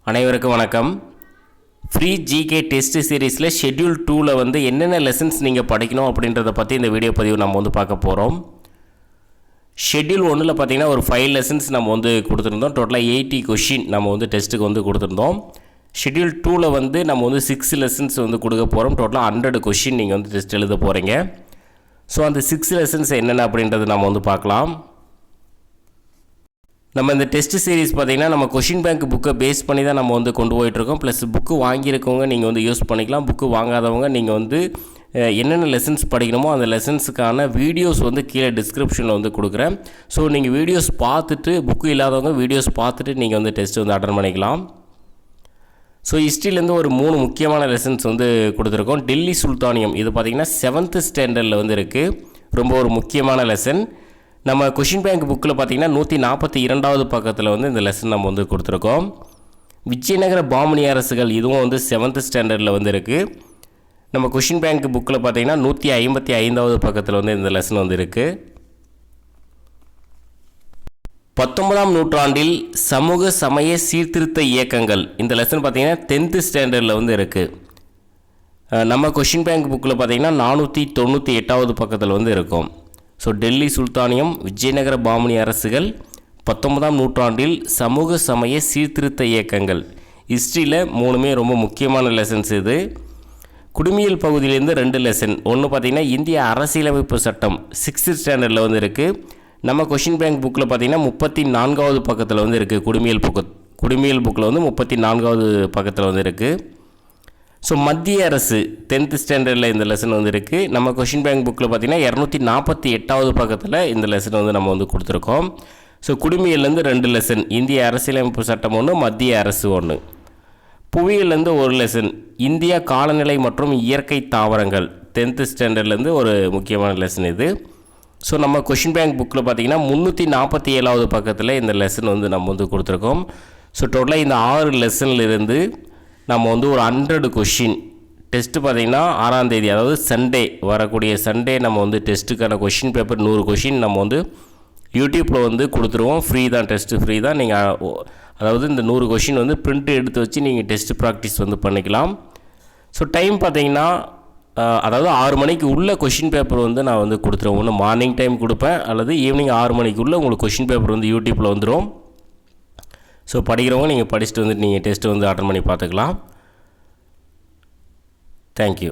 அனைவருக்கும் வணக்கம். Free GK test சீரீஸில் ஷெட்யூல் 2ல் வந்து என்னென்ன லெசன்ஸ் நீங்கள் படிக்கணும் அப்படின்றத பற்றி இந்த வீடியோ பதிவு நம்ம வந்து பார்க்க போகிறோம். ஷெட்யூல் 1ல் பார்த்திங்கன்னா ஒரு 5 லெசன்ஸ் நம்ம வந்து கொடுத்துருந்தோம். டோட்டலாக 80 கொஷின் நம்ம வந்து டெஸ்ட்டுக்கு வந்து கொடுத்துருந்தோம். ஷெட்யூல் 2ல் வந்து நம்ம வந்து 6 லெசன்ஸ் வந்து கொடுக்க போகிறோம். டோட்டலாக 100 கொஷின் நீங்கள் வந்து டெஸ்ட் எழுத போகிறீங்க. ஸோ அந்த 6 லெசன்ஸ் என்னென்ன அப்படின்றது நம்ம வந்து பார்க்கலாம். நம்ம இந்த டெஸ்ட் சீரிஸ் பார்த்திங்கன்னா நம்ம கொஷின் பேங்க் புக்கை பேஸ் பண்ணி தான் நம்ம வந்து கொண்டு போயிட்டுருக்கோம். ப்ளஸ் புக்கு வாங்கியிருக்கவங்க நீங்கள் வந்து யூஸ் பண்ணிக்கலாம். புக்கு வாங்காதவங்க நீங்கள் வந்து என்னென்ன லெசன்ஸ் படிக்கணுமோ அந்த லெசன்ஸுக்கான வீடியோஸ் வந்து கீழே டிஸ்கிரிப்ஷனில் வந்து கொடுக்குறேன். ஸோ நீங்கள் வீடியோஸ் பார்த்துட்டு, புக்கு இல்லாதவங்க வீடியோஸ் பார்த்துட்டு நீங்கள் வந்து டெஸ்ட் வந்து அட்டன் பண்ணிக்கலாம். ஸோ ஹிஸ்ட்ரியிலேருந்து ஒரு 3 முக்கியமான லெசன்ஸ் வந்து கொடுத்துருக்கோம். டெல்லி சுல்தானியம் இது பார்த்திங்கன்னா 7th ஸ்டாண்டர்டில் வந்து இருக்குது. ரொம்ப ஒரு முக்கியமான லெசன். நம்ம கொஷின் பேங்க் புக்கில் பார்த்திங்கன்னா 142வது பக்கத்தில் வந்து இந்த லெசன் நம்ம வந்து கொடுத்துருக்கோம். விஜயநகர பாமணி அரசுகள் இதுவும் வந்து 7th ஸ்டாண்டர்டில் வந்து இருக்குது. நம்ம கொஷின் பேங்க் புக்கில் பார்த்திங்கன்னா 155வது பக்கத்தில் வந்து இந்த லெசன் வந்து இருக்குது. 19ஆம் நூற்றாண்டில் சமூக சமய சீர்திருத்த இயக்கங்கள் இந்த லெசன் பார்த்திங்கன்னா 10th ஸ்டாண்டர்டில் வந்து இருக்குது. நம்ம கொஷின் பேங்க் புக்கில் பார்த்திங்கன்னா 498வது பக்கத்தில் வந்து இருக்கும். ஸோ டெல்லி சுல்தானியம், விஜயநகர பாமணி அரசுகள், 19ஆம் நூற்றாண்டில் சமூக சமய சீர்திருத்த இயக்கங்கள், ஹிஸ்ட்ரியில் 3மே ரொம்ப முக்கியமான லெசன்ஸ். இது குடிமியல் பகுதியிலேருந்து 2 லெசன். ஒன்று பார்த்திங்கன்னா இந்திய அரசியலமைப்பு சட்டம் 6th ஸ்டாண்டர்டில் வந்து இருக்குது. நம்ம கொஷின் பேங்க் புக்கில் பார்த்திங்கன்னா 34வது பக்கத்தில் வந்து இருக்குது. குடிமியல் புக்கில் வந்து 34வது பக்கத்தில் வந்து இருக்குது. ஸோ மத்திய அரசு 10th ஸ்டாண்டர்டில் இந்த லெசன் வந்து இருக்குது. நம்ம கொஷின் பேங்க் புக்கில் பார்த்திங்கன்னா 248வது பக்கத்தில் இந்த லெசன் வந்து நம்ம வந்து கொடுத்துருக்கோம். ஸோ குடிமையிலேருந்து 2 லெசன், இந்திய அரசியலமைப்பு சட்டம் 1, மத்திய அரசு 1. புவியிலேருந்து ஒரு லெசன், இந்தியா காலநிலை மற்றும் இயற்கை தாவரங்கள் 10th ஸ்டாண்டர்ட்லேருந்து ஒரு முக்கியமான லெசன் இது. ஸோ நம்ம கொஷின் பேங்க் புக்கில் பார்த்திங்கன்னா 347வது பக்கத்தில் இந்த லெசன் வந்து நம்ம வந்து கொடுத்துருக்கோம். ஸோ டோட்டலாக இந்த 6 லெசன்லேருந்து நம்ம வந்து ஒரு 100 கொஷின் டெஸ்ட்டு பார்த்திங்கன்னா 6ஆம் தேதி, அதாவது சண்டே, வரக்கூடிய சண்டே நம்ம வந்து டெஸ்ட்டுக்கான கொஷின் பேப்பர் 100 கொஷின் நம்ம வந்து யூடியூப்பில் வந்து கொடுத்துருவோம். ஃப்ரீ தான், டெஸ்ட்டு ஃப்ரீ தான். நீங்கள் அதாவது இந்த 100 கொஷின் வந்து பிரிண்ட் எடுத்து வச்சு நீங்கள் டெஸ்ட் ப்ராக்டிஸ் வந்து பண்ணிக்கலாம். ஸோ டைம் பார்த்திங்கன்னா அதாவது 6 மணிக்கு உள்ள கொஷின் பேப்பர் வந்து நான் வந்து கொடுத்துருவேன். ஒன்று மார்னிங் டைம் கொடுப்பேன், அல்லது ஈவினிங் 6 மணிக்குள்ளே உங்களுக்கு கொஷின் பேப்பர் வந்து யூடியூப்பில் வந்துடும். ஸோ படிக்கிறவங்க நீங்கள் படிச்சுட்டு வந்துட்டு நீங்கள் டெஸ்ட்டு வந்து அட்டன் பண்ணி பார்த்துக்கலாம். தேங்க்யூ.